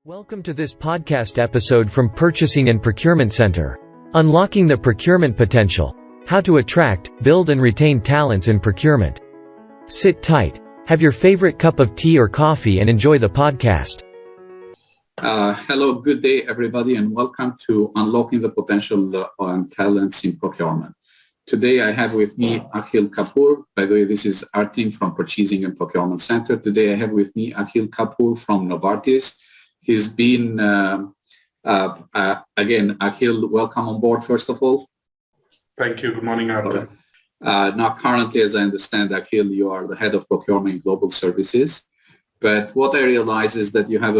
Welcome to this podcast episode from Purchasing and Procurement Center. Unlocking the procurement potential. How to attract, build and retain talents in procurement. Sit tight. Have your favorite cup of tea or coffee and enjoy the podcast. Hello, good day everybody, and welcome to Unlocking the Potential on Talents in Procurement. Today I have with me Akhil Kapoor. By the way, this is our team from Purchasing and Procurement Center. Today I have with me Akhil Kapoor from Novartis. He's been, again, Akhil, welcome on board, first of all. Thank you. Good morning, Arthur. Now, currently, as I understand, Akhil, you are the head of procurement global services. But what I realize is that you have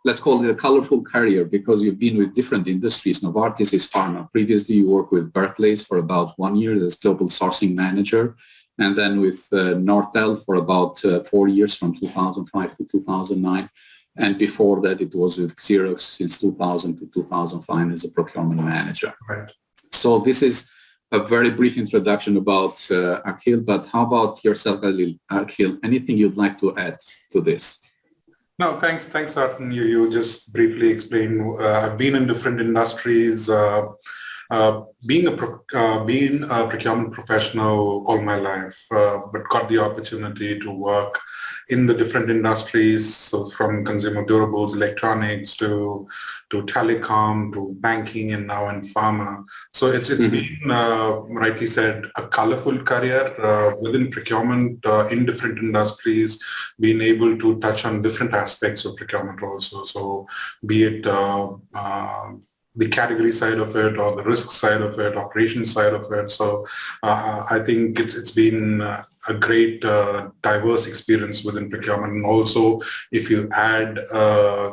let's call it a colorful career because you've been with different industries. Novartis is pharma. Previously, you worked with Berkeley for about 1 year as global sourcing manager, and then with Nortel for about 4 years from 2005 to 2009. And before that, it was with Xerox since 2000 to 2005 as a procurement manager. Right. So this is a very brief introduction about Akhil, but how about yourself, Akhil? Anything you'd like to add to this? No, thanks, Arthur. You just briefly explained. I've been in different industries. Being a procurement professional all my life, but got the opportunity to work in the different industries, so from consumer durables, electronics to telecom, to banking, and now in pharma. So it's been, rightly said, a colorful career within procurement in different industries, being able to touch on different aspects of procurement also. So be it the category side of it, or the risk side of it, operations side of it. So I think it's been a great diverse experience within procurement. And also, if you add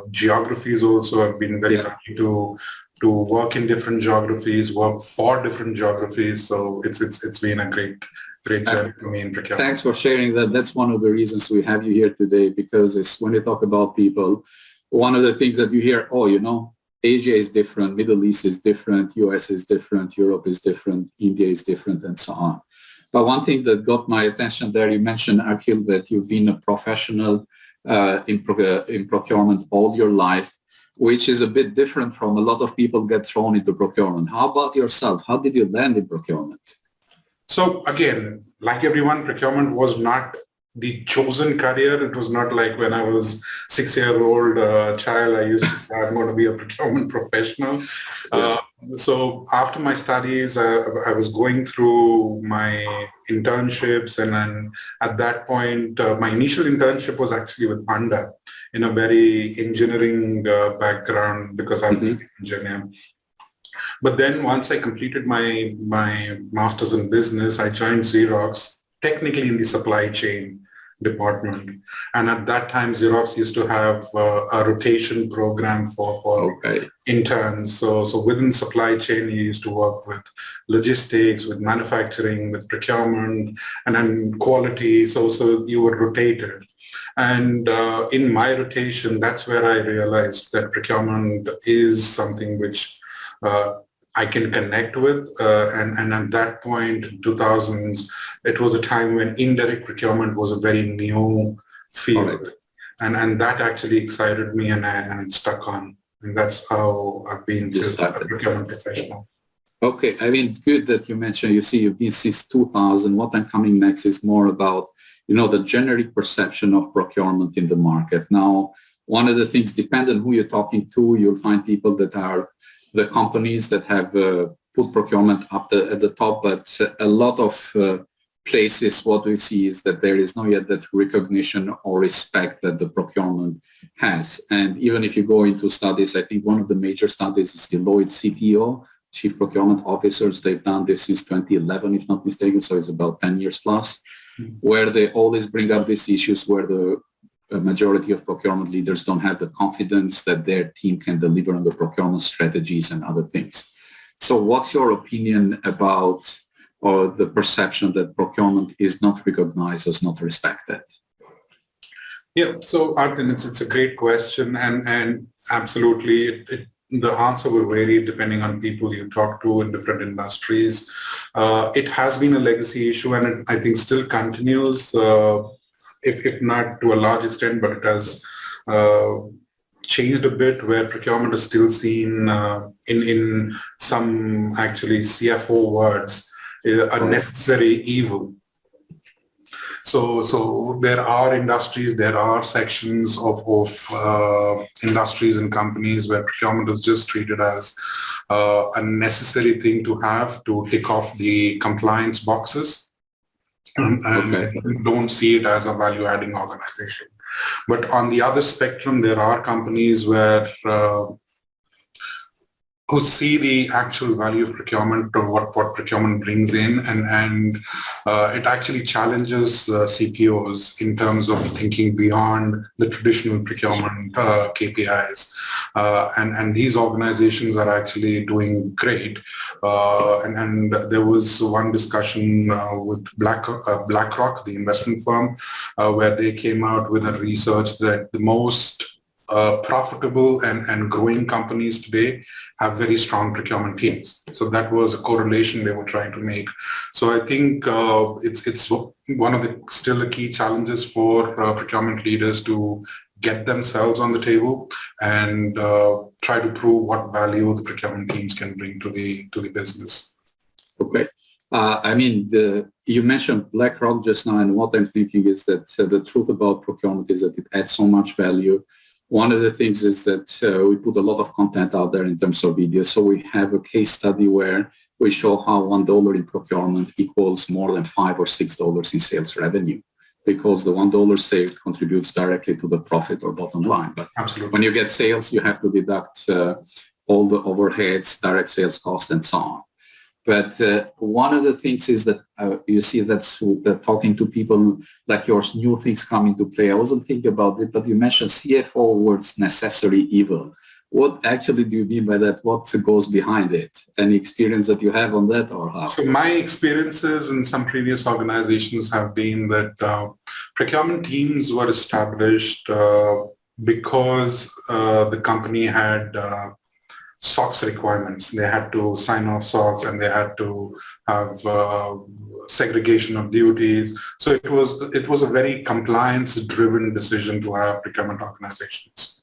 geographies also, I've been very lucky to work in different geographies, work for different geographies. So it's been a great journey for me in procurement. Thanks for sharing that. That's one of the reasons we have you here today, because it's when you talk about people, one of the things that you hear, Asia is different, Middle East is different, US is different, Europe is different, India is different, and so on. But one thing that got my attention there, you mentioned, Akhil, that you've been a professional in procurement all your life, which is a bit different from a lot of people get thrown into procurement. How about yourself? How did you land in procurement? So again, like everyone, procurement was not the chosen career. It was not like when I was 6-year-old child, I used to say I'm going to be a procurement professional. So after my studies, I was going through my internships, and then at that point, my initial internship was actually with Panda in a very engineering background because I'm an engineer. But then once I completed my master's in business, I joined Xerox, technically in the supply chain department. And at that time, Xerox used to have a rotation program for interns. So within supply chain, you used to work with logistics, with manufacturing, with procurement, and then quality. So you were rotated. And in my rotation, that's where I realized that procurement is something which I can connect with, and at that point, in 2000s, it was a time when indirect procurement was a very new field, and that actually excited me, and it stuck on, and that's how I've been a procurement professional. Okay, I mean, it's good that you mentioned, you've been since 2000. What I'm coming next is more about, the generic perception of procurement in the market. Now, one of the things, depending on who you're talking to, you'll find people that are the companies that have put procurement up at the top, but a lot of places, what we see is that there is not yet that recognition or respect that the procurement has. And even if you go into studies, I think one of the major studies is Deloitte CPO, Chief Procurement Officers. They've done this since 2011, if not mistaken, so it's about 10 years plus, where they always bring up these issues where a majority of procurement leaders don't have the confidence that their team can deliver on the procurement strategies and other things. So what's your opinion about the perception that procurement is not recognized as not respected? Yeah, so Artin, it's a great question, and absolutely the answer will vary depending on people you talk to in different industries. It has been a legacy issue, and it, I think, still continues. If not to a large extent, but it has changed a bit, where procurement is still seen in some actually CFO words a necessary evil. So there are industries, there are sections of industries and companies where procurement is just treated as a necessary thing to have to tick off the compliance boxes, and don't see it as a value-adding organization. But on the other spectrum, there are companies where who see the actual value of procurement, or what procurement brings in, and it actually challenges CPOs in terms of thinking beyond the traditional procurement KPIs. And these organizations are actually doing great. And there was one discussion with BlackRock, the investment firm, where they came out with a research that the most profitable and growing companies today have very strong procurement teams. So that was a correlation they were trying to make. So I think it's one of the still a key challenges for procurement leaders to get themselves on the table and try to prove what value the procurement teams can bring to the business. Okay. I mean, you mentioned BlackRock just now, and what I'm thinking is that the truth about procurement is that it adds so much value. One of the things is that we put a lot of content out there in terms of video. So we have a case study where we show how $1 in procurement equals more than $5 or $6 in sales revenue, because the $1 saved contributes directly to the profit or bottom line. But absolutely, when you get sales, you have to deduct all the overheads, direct sales costs, and so on. But one of the things is that you see that's talking to people like yours, new things come into play. I wasn't thinking about it, but you mentioned CFO words necessary evil. What actually do you mean by that? What goes behind it? Any experience that you have on that, or how? So my experiences in some previous organizations have been that procurement teams were established because the company had SOX requirements. They had to sign off SOX, and they had to have segregation of duties. So it was a very compliance-driven decision to have procurement organizations,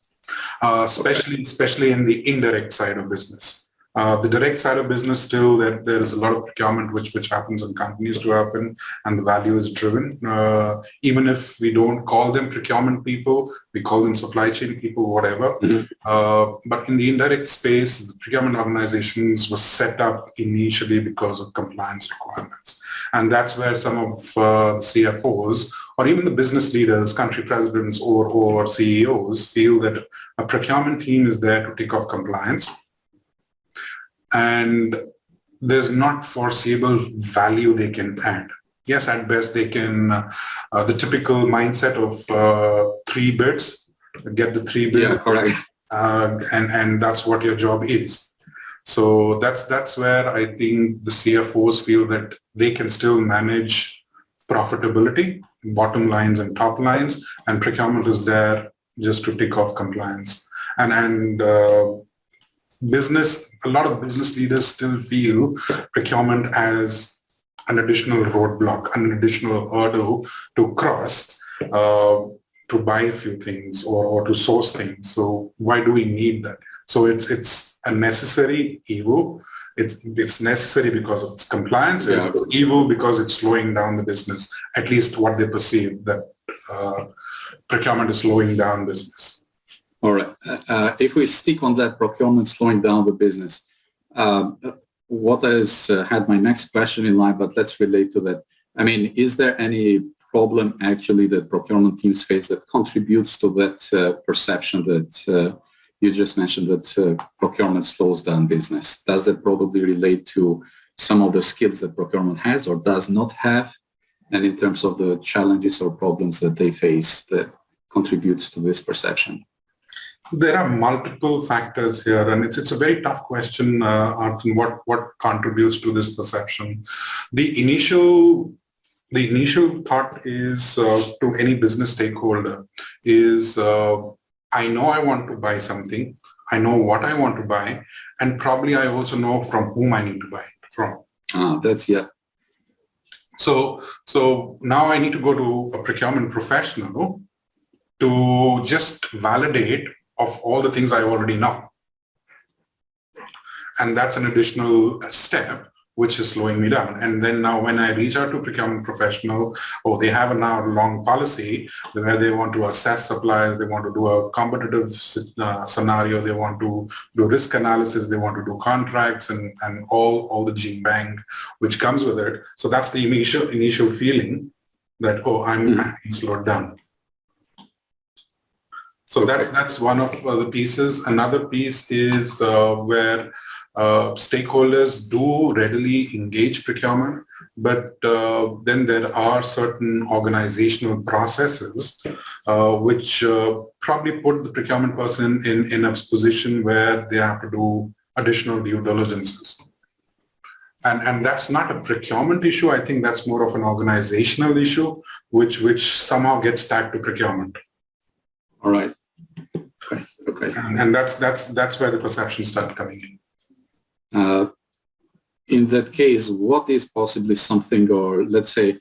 especially in the indirect side of business. The direct side of business, still there is a lot of procurement which happens and continues to happen, and the value is driven. Even if we don't call them procurement people, we call them supply chain people, whatever. Mm-hmm. But in the indirect space, the procurement organizations were set up initially because of compliance requirements. And that's where some of CFOs or even the business leaders, country presidents or CEOs feel that a procurement team is there to tick off compliance, and there's not foreseeable value they can add. Yes, at best they can, the typical mindset of 3 bids, get the 3 bids, yeah, correct. And that's what your job is. So that's where I think the CFOs feel that they can still manage profitability, bottom lines and top lines, and procurement is there just to tick off compliance. And a lot of business leaders still feel procurement as an additional roadblock, an additional hurdle to cross to buy a few things or to source things. So why do we need that? So it's a necessary evil. It's necessary because of its compliance. Yeah. It's evil because it's slowing down the business, at least what they perceive, that procurement is slowing down business. All right. If we stick on that procurement slowing down the business, what has had my next question in line, but let's relate to that. I mean, is there any problem actually that procurement teams face that contributes to that perception that you just mentioned, that procurement slows down business? Does that probably relate to some of the skills that procurement has or does not have? And in terms of the challenges or problems that they face that contributes to this perception? There are multiple factors here, and it's a very tough question, Artin, what contributes to this perception. The initial thought is to any business stakeholder is, I know I want to buy something, I know what I want to buy, and probably I also know from whom I need to buy it from. Yeah. So now I need to go to a procurement professional to just validate of all the things I already know. And that's an additional step which is slowing me down. And then now when I reach out to procurement professional, or they have a now long policy where they want to assess suppliers, they want to do a competitive scenario, they want to do risk analysis, they want to do contracts and all the jing bang which comes with it. So that's the initial feeling that, oh, I'm being slowed down. So that's one of the pieces. Another piece is where stakeholders do readily engage procurement, but then there are certain organizational processes which probably put the procurement person in a position where they have to do additional due diligences. And that's not a procurement issue. I think that's more of an organizational issue, which somehow gets tagged to procurement. All right. Okay. And that's where the perceptions start coming in. In that case, what is possibly something, or let's say,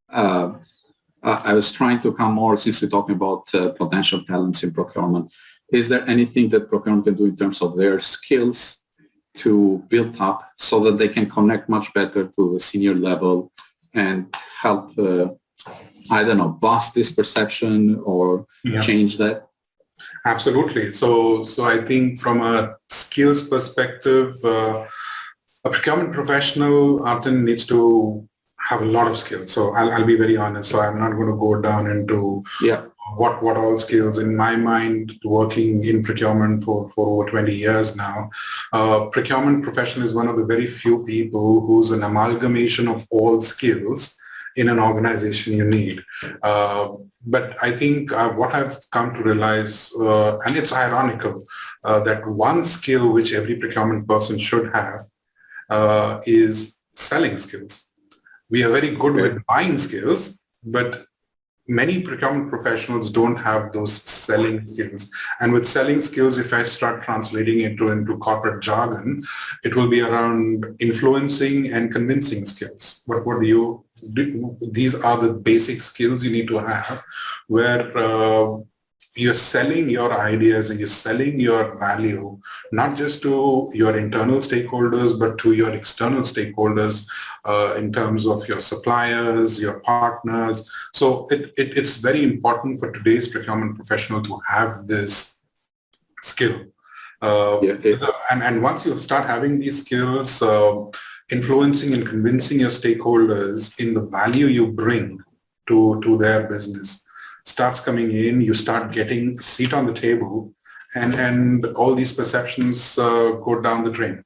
I was trying to come more, since we're talking about potential talents in procurement, is there anything that procurement can do in terms of their skills to build up so that they can connect much better to the senior level and help, I don't know, bust this perception or change that? Absolutely. So I think from a skills perspective, a procurement professional often needs to have a lot of skills. So I'll be very honest. So I'm not going to go down into what all skills. In my mind, working in procurement for over 20 years now, procurement professional is one of the very few people who's an amalgamation of all skills in an organization you need. But I think what I've come to realize, and it's ironical, that one skill which every procurement person should have is selling skills. We are very good with buying skills, but many procurement professionals don't have those selling skills. And with selling skills, if I start translating it into corporate jargon, it will be around influencing and convincing skills. What do you do? These are the basic skills you need to have, where you're selling your ideas and you're selling your value, not just to your internal stakeholders, but to your external stakeholders in terms of your suppliers, your partners. So it's very important for today's procurement professional to have this skill. And once you start having these skills, influencing and convincing your stakeholders in the value you bring to their business starts coming in, you start getting a seat on the table, and all these perceptions go down the drain.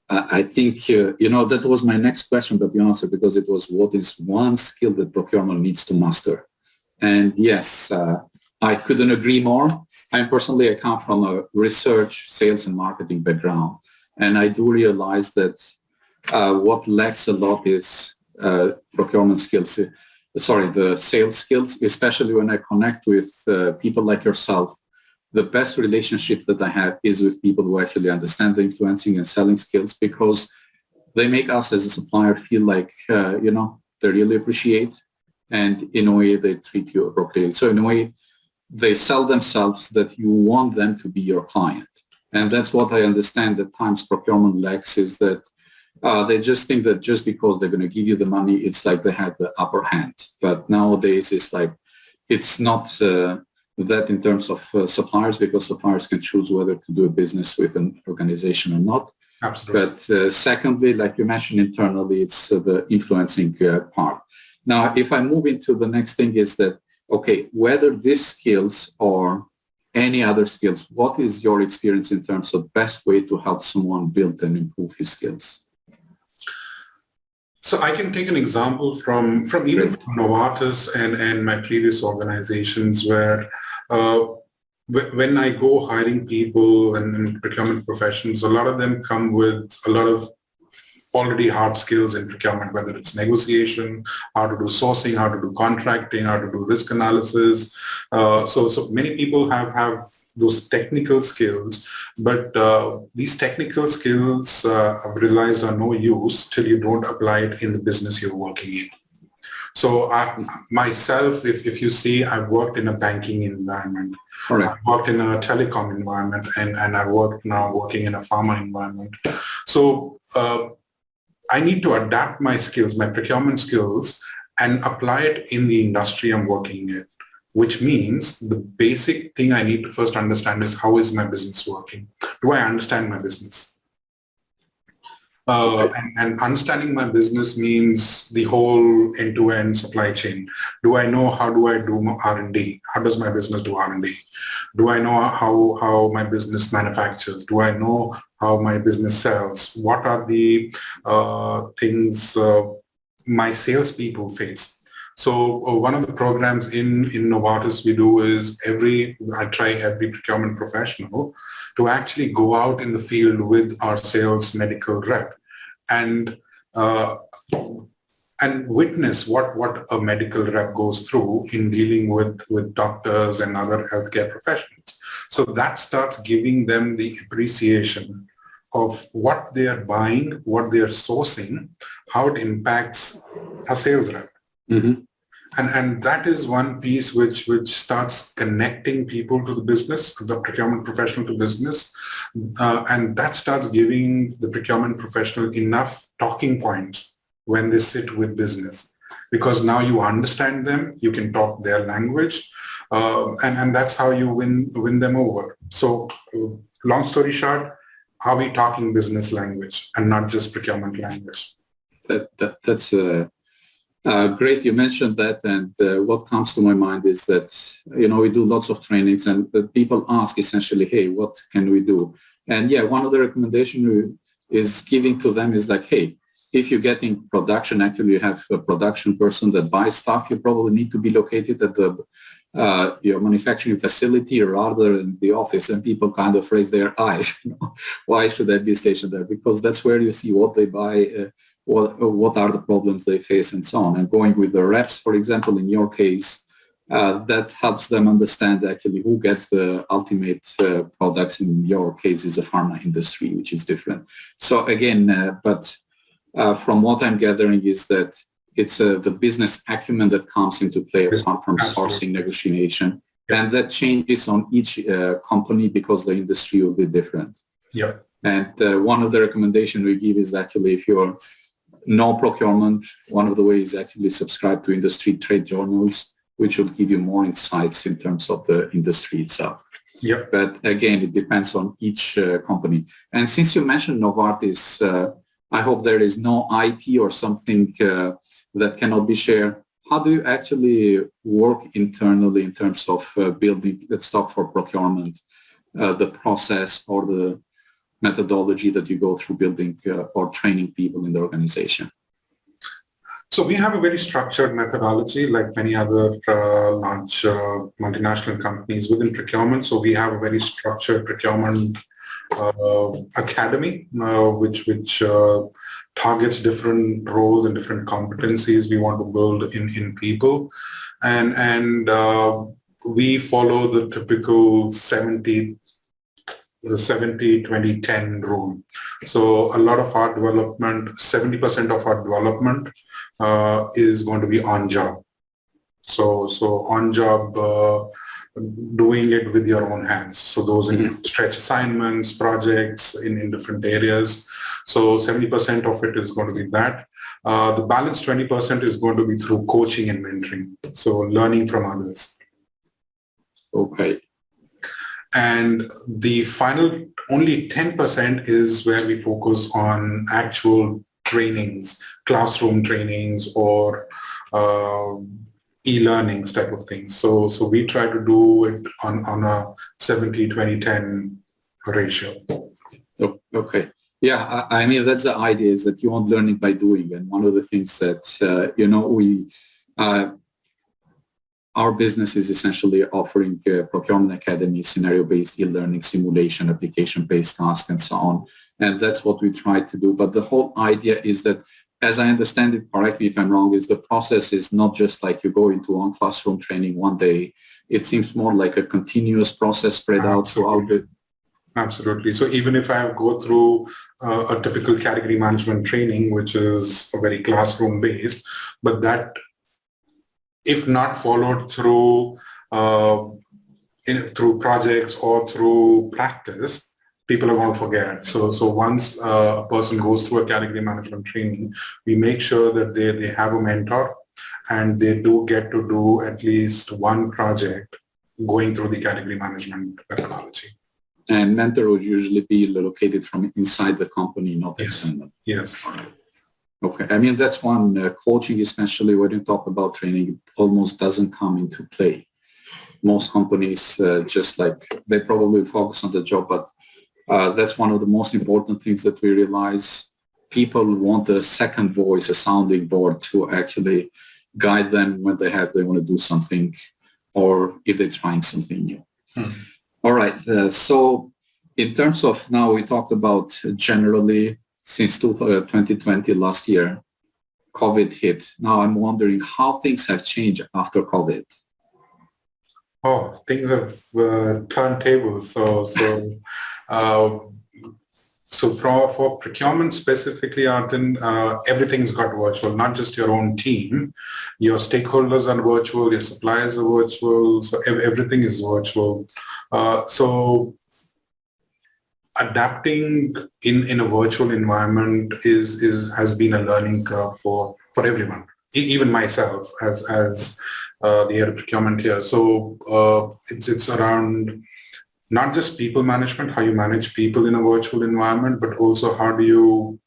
I think, that was my next question, but you answered, because it was, what is one skill that procurement needs to master? And yes, I couldn't agree more. I come from a research, sales and marketing background, and I do realize that what lacks a lot is procurement skills. The sales skills, especially when I connect with people like yourself. The best relationship that I have is with people who actually understand the influencing and selling skills, because they make us as a supplier feel like, they really appreciate, and in a way they treat you appropriately. So in a way, they sell themselves that you want them to be your client. And that's what I understand at times procurement lacks, is that they just think that just because they're going to give you the money, it's like they have the upper hand. But nowadays, it's like, it's not that in terms of suppliers, because suppliers can choose whether to do a business with an organization or not. Absolutely. But secondly, like you mentioned internally, it's the influencing part. Now, if I move into the next thing, is that, okay, whether these skills or any other skills, what is your experience in terms of best way to help someone build and improve his skills? So I can take an example from Novartis and my previous organizations, where when I go hiring people and procurement professionals, a lot of them come with a lot of already hard skills in procurement, whether it's negotiation, how to do sourcing, how to do contracting, how to do risk analysis. So many people have those technical skills, but these technical skills I've realized are no use till you don't apply it in the business you're working in. So myself, if you see, I've worked in a banking environment. Correct. I've worked in a telecom environment, and I working in a pharma environment. So I need to adapt my skills, my procurement skills, and apply it in the industry I'm working in, which means the basic thing I need to first understand is, how is my business working? Do I understand my business? And understanding my business means the whole end-to-end supply chain. Do I know how do I do R&D? How does my business do R&D? Do I know how my business manufactures? Do I know how my business sells? What are the things my salespeople face? So one of the programs in Novartis we do is I try every procurement professional to actually go out in the field with our sales medical rep and witness what a medical rep goes through in dealing with doctors and other healthcare professionals. So that starts giving them the appreciation of what they are buying, what they are sourcing, how it impacts a sales rep. Mm-hmm. And that is one piece which starts connecting people to the business, the procurement professional to business, and that starts giving the procurement professional enough talking points when they sit with business, because now you understand them, you can talk their language, and that's how you win them over. So long story short, are we talking business language and not just procurement language? That's great. You mentioned that, and what comes to my mind is that, we do lots of trainings, and people ask essentially, hey, what can we do? And yeah, one of the recommendations is giving to them is like, hey, if you're getting production, actually you have a production person that buys stuff, you probably need to be located at your manufacturing facility rather than the office. And people kind of raise their eyes. Why should that be stationed there? Because that's where you see what they buy, what are the problems they face, and so on. And going with the reps, for example, in your case, that helps them understand actually who gets the ultimate products. In your case is a pharma industry, which is different. So again, but from what I'm gathering is that it's the business acumen that comes into play apart from sourcing negotiation. Yeah. And that changes on each company because the industry will be different. Yeah. And one of the recommendations we give is actually, if you're no procurement, one of the ways is actually subscribe to industry trade journals, which will give you more insights in terms of the industry itself. Yeah. But again, it depends on each company. And since you mentioned Novartis, I hope there is no IP or something that cannot be shared. How do you actually work internally in terms of building, let's talk for procurement, the process or the methodology that you go through building or training people in the organization? So we have a very structured methodology like many other large multinational companies within procurement. So we have a very structured procurement academy, which targets different roles and different competencies we want to build in people. And we follow the typical 70-20-10 rule. So a lot of our development, 70% of our development is going to be on job. So on job, doing it with your own hands. So those include stretch assignments, projects in different areas. So 70% of it is going to be that. The balance 20% is going to be through coaching and mentoring. So learning from others. Okay. And the final only 10% is where we focus on actual trainings, classroom trainings or e-learnings type of things. So we try to do it on a 70-20-10 ratio. Okay. Yeah, I mean, that's the idea, is that you want learning by doing. And one of the things that, our business is essentially offering Procurement Academy, scenario-based e-learning, simulation, application-based tasks, and so on. And that's what we try to do. But the whole idea is that, as I understand it, correct me if I'm wrong, is the process is not just like you go into one classroom training one day. It seems more like a continuous process spread out throughout the... Absolutely. So even if I go through a typical category management training, which is very classroom based, but that if not followed through through projects or through practice, people are going to forget. So once a person goes through a category management training, we make sure that they have a mentor and they do get to do at least one project going through the category management methodology. And mentor would usually be located from inside the company, not Yes. external. Yes. Okay. I mean, that's one coaching, especially when you talk about training, it almost doesn't come into play. Most companies just like, they probably focus on the job, but that's one of the most important things that we realize. People want a second voice, a sounding board to actually guide them when they want to do something or if they're trying something new. All right. So in terms of now, we talked about generally since 2020, last year, COVID hit. Now I'm wondering how things have changed after COVID. Oh, things have turned tables. So for procurement specifically, Artin, everything's got virtual, not just your own team. Your stakeholders are virtual, your suppliers are virtual, so everything is virtual. So adapting in a virtual environment has been a learning curve for everyone, even myself as the head of procurement here. So it's around not just people management, how you manage people in a virtual environment, but also how do you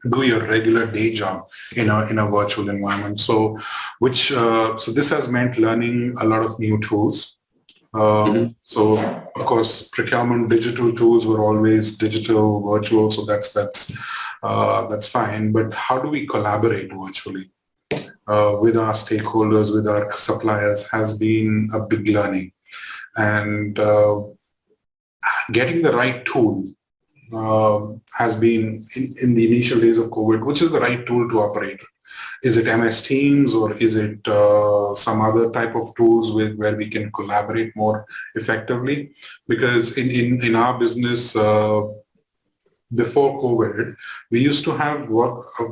do your regular day job in a virtual environment. So this has meant learning a lot of new tools. So of course, procurement digital tools were always digital, virtual. So that's fine. But how do we collaborate virtually with our stakeholders, with our suppliers has been a big learning. And getting the right tool has been in the initial days of COVID, which is the right tool to operate. Is it MS Teams or is it some other type of tools where we can collaborate more effectively? Because in our business, before COVID, we used to have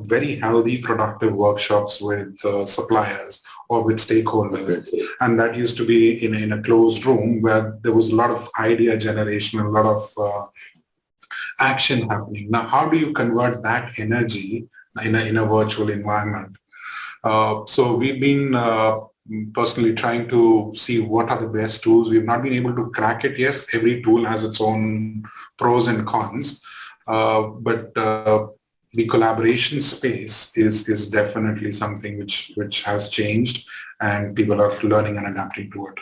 very healthy, productive workshops with suppliers or with stakeholders. And that used to be in a closed room where there was a lot of idea generation, a lot of action happening. Now, how do you convert that energy in a virtual environment? So we've been personally trying to see what are the best tools. We've not been able to crack it. Yes, every tool has its own pros and cons, but the collaboration space is definitely something which has changed, and people are learning and adapting to it.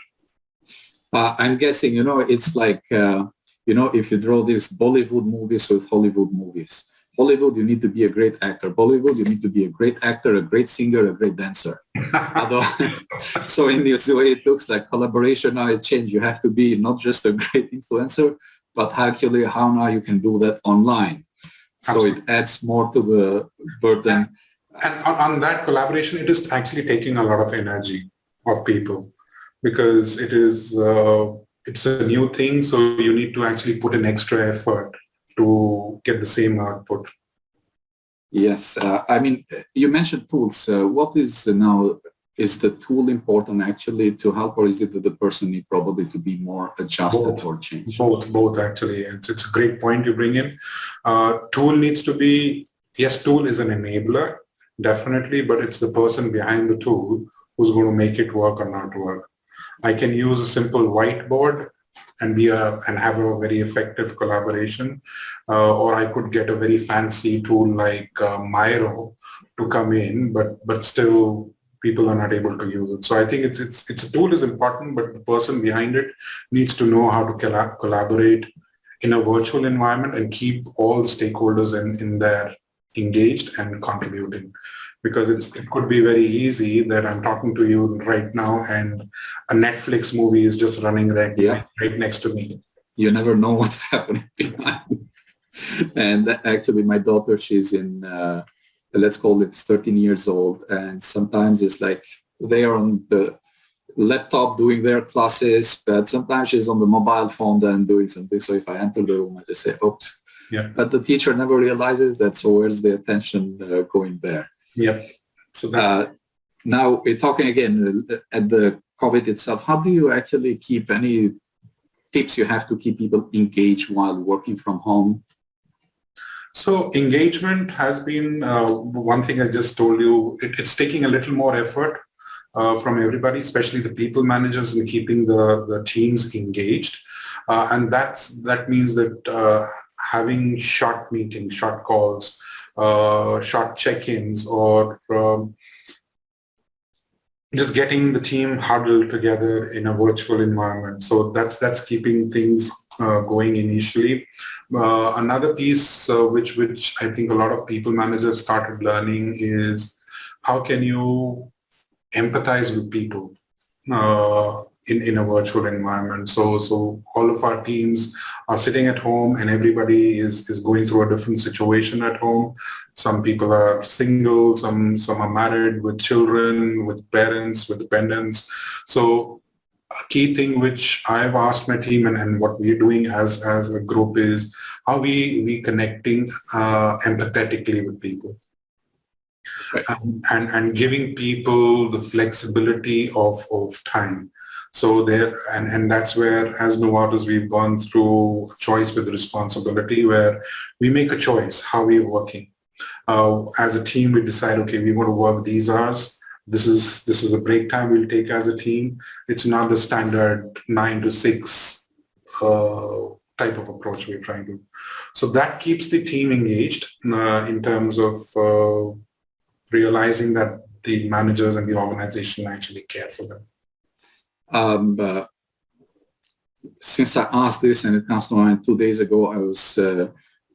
I'm guessing, it's like, if you draw these Bollywood movies with Hollywood movies. Hollywood, you need to be a great actor. Bollywood, you need to be a great actor, a great singer, a great dancer. So in this way, it looks like collaboration now it changed. You have to be not just a great influencer, but actually how now you can do that online. Absolutely. So it adds more to the burden. And on that collaboration, it is actually taking a lot of energy of people because it's a new thing. So you need to actually put an extra effort to get the same output. Yes. You mentioned tools. What is now, is the tool important actually to help, or is it that the person need probably to be more adjusted or changed? Both actually. It's a great point you bring in. Tool needs to be, yes, tool is an enabler, definitely, but it's the person behind the tool who's going to make it work or not work. I can use a simple whiteboard and have a very effective collaboration, or I could get a very fancy tool like Miro to come in, but still people are not able to use it. So I think it's a tool is important, but the person behind it needs to know how to collaborate in a virtual environment and keep all the stakeholders in there engaged and contributing. Because it could be very easy that I'm talking to you right now and a Netflix movie is just running right next to me. You never know what's happening behind. And actually my daughter, she's in, let's call it 13 years old. And sometimes it's like they are on the laptop doing their classes, but sometimes she's on the mobile phone then doing something. So if I enter the room, I just say, oops. Yeah. But the teacher never realizes that, so where's the attention going there? Yeah. So that's Now we're talking again at the COVID itself. How do you actually keep any tips you have to keep people engaged while working from home? So engagement has been one thing I just told you. It's taking a little more effort from everybody, especially the people managers, in keeping the teams engaged. And that means that having short meetings, short calls, short check-ins, or just getting the team huddled together in a virtual environment. So that's keeping things going initially. Another piece which I think a lot of people managers started learning is how can you empathize with people in a virtual environment. So all of our teams are sitting at home and everybody is going through a different situation at home. Some people are single, some are married with children, with parents, with dependents. So a key thing which I've asked my team and what we're doing as a group is how we connecting empathetically with people. Right. And giving people the flexibility of time. So there, and that's where, as Novartis, we've gone through choice with responsibility, where we make a choice how we're working. As a team, we decide, okay, we want to work these hours. This is a break time we'll take as a team. It's not the standard 9 to 6 type of approach we're trying to. So that keeps the team engaged in terms of realizing that the managers and the organization actually care for them. Since I asked this, and it comes to mind, 2 days ago, I was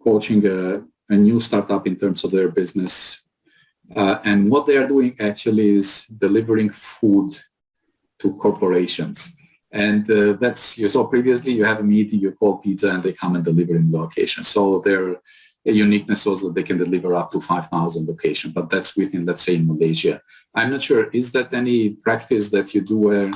coaching a new startup in terms of their business. And what they are doing actually is delivering food to corporations. And that's, you saw previously, you have a meeting, you call pizza, and they come and deliver in location. So their uniqueness was that they can deliver up to 5,000 locations, but that's within, let's say, in Malaysia. I'm not sure, is that any practice that you do where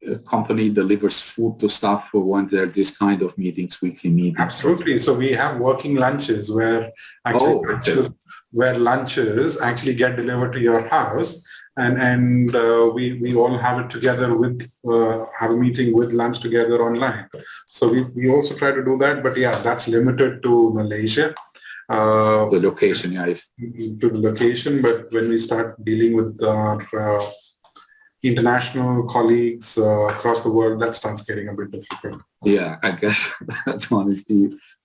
a company delivers food to staff for when there are this kind of meetings, weekly meetings? Absolutely. So we have working lunches where actually lunches actually get delivered to your house, and we all have it together with have a meeting with lunch together online. So we also try to do that, but yeah, that's limited to Malaysia. The location, yeah. To the location, but when we start dealing with our international colleagues across the world, that starts getting a bit difficult. Yeah, I guess that one is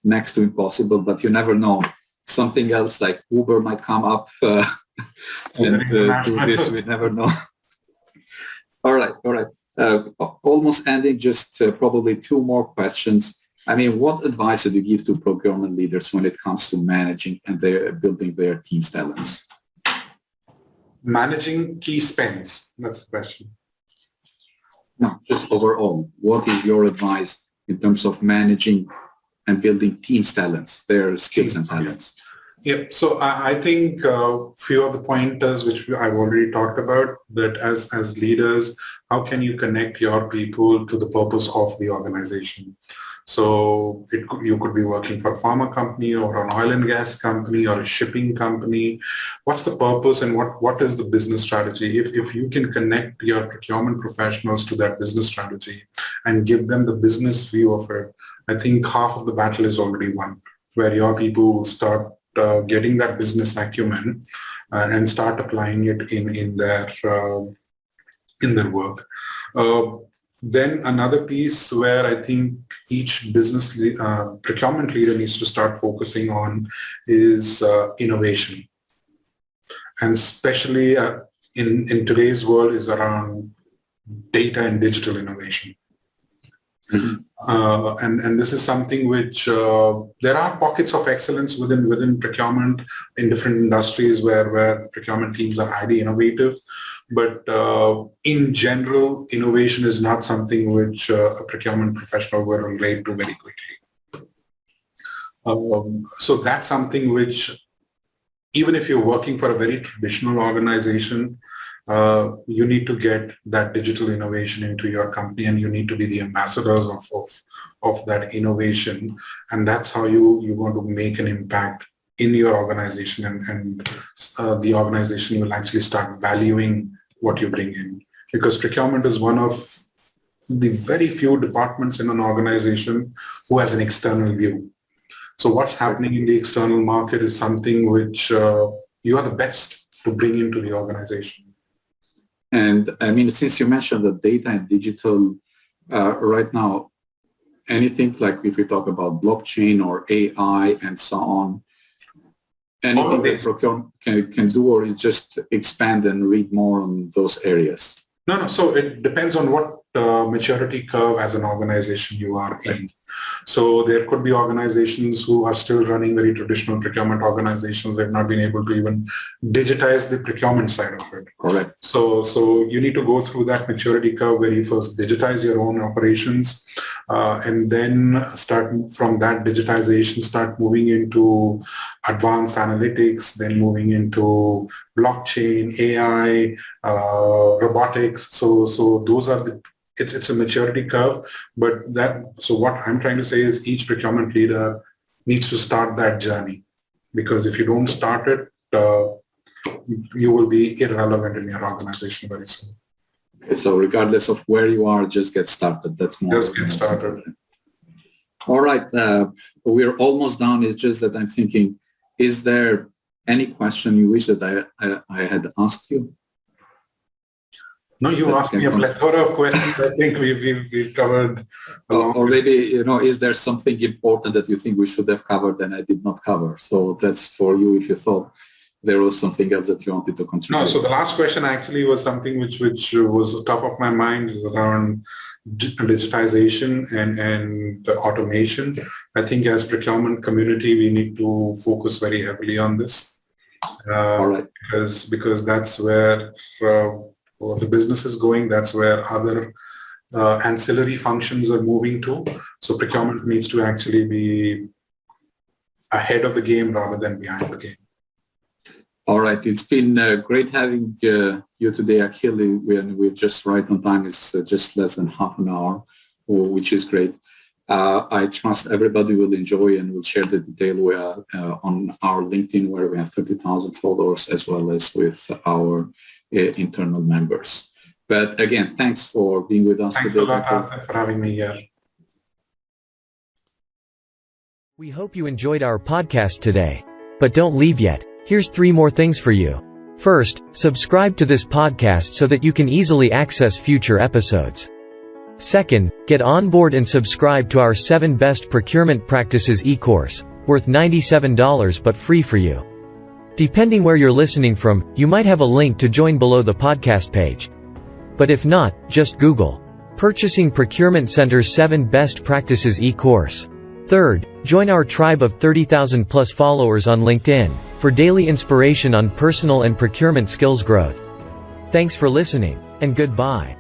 next to impossible, but you never know. Something else like Uber might come up and do this, we never know. All right. Almost ending, just probably 2 more questions. I mean, what advice would you give to procurement leaders when it comes to managing and building their team's talents? Managing key spends, that's the question. No, just overall, what is your advice in terms of managing and building team's talents, their skills and talents? Yeah, so I think a few of the pointers which I've already talked about, that as leaders, how can you connect your people to the purpose of the organization? So you could be working for a pharma company or an oil and gas company or a shipping company. What's the purpose and what is the business strategy? If you can connect your procurement professionals to that business strategy and give them the business view of it, I think half of the battle is already won, where your people will start getting that business acumen and start applying it in their work. Then another piece where I think each business procurement leader needs to start focusing on is innovation. And especially in today's world is around data and digital innovation. Mm-hmm. And this is something which there are pockets of excellence within procurement in different industries where procurement teams are highly innovative. But in general, innovation is not something which a procurement professional will relate to very quickly. So that's something which, even if you're working for a very traditional organization, you need to get that digital innovation into your company, and you need to be the ambassadors of that innovation. And that's how you're going to make an impact in your organization, and the organization will actually start valuing what you bring in. Because procurement is one of the very few departments in an organization who has an external view. So what's happening in the external market is something which you are the best to bring into the organization. And I mean, since you mentioned the data and digital, right now, anything like if we talk about blockchain or AI and so on, anything that procurement can do, or you just expand and read more on those areas? No. So it depends on what maturity curve as an organization you are in. So there could be organizations who are still running very traditional procurement organizations. They've not been able to even digitize the procurement side of it. Correct. So you need to go through that maturity curve where you first digitize your own operations, and then start from that digitization, start moving into advanced analytics, then moving into blockchain, AI, robotics. So those are it's a maturity curve, so what I'm trying to say is each procurement leader needs to start that journey, because if you don't start it, you will be irrelevant in your organization very soon. Okay, so regardless of where you are, just get started. That's more. Just get started. All right, we're almost done. It's just that I'm thinking, is there any question you wish that I had asked you? No, you asked me a plethora of questions. I think we've covered. Or maybe, is there something important that you think we should have covered and I did not cover? So that's for you if you thought there was something else that you wanted to contribute. No, so the last question actually was something which was top of my mind, is around digitization and automation. I think as procurement community, we need to focus very heavily on this. All right. Because that's where the business is going, that's where other ancillary functions are moving to. So procurement needs to actually be ahead of the game rather than behind the game. All right. It's been great having you today, Akhil. We're just right on time. It's just less than half an hour, which is great. I trust everybody will enjoy and will share the detail on our LinkedIn, where we have 30,000 followers, as well as with our internal members. But again, thanks for being with us today. Thanks for having me here. We hope you enjoyed our podcast today. But don't leave yet. Here's 3 more things for you. First, subscribe to this podcast so that you can easily access future episodes. Second, get on board and subscribe to our 7 Best Procurement Practices e-course, worth $97 but free for you. Depending where you're listening from, you might have a link to join below the podcast page. But if not, just Google Purchasing Procurement Center's 7 Best Practices e-course. Third, join our tribe of 30,000 plus followers on LinkedIn for daily inspiration on personal and procurement skills growth. Thanks for listening, and goodbye.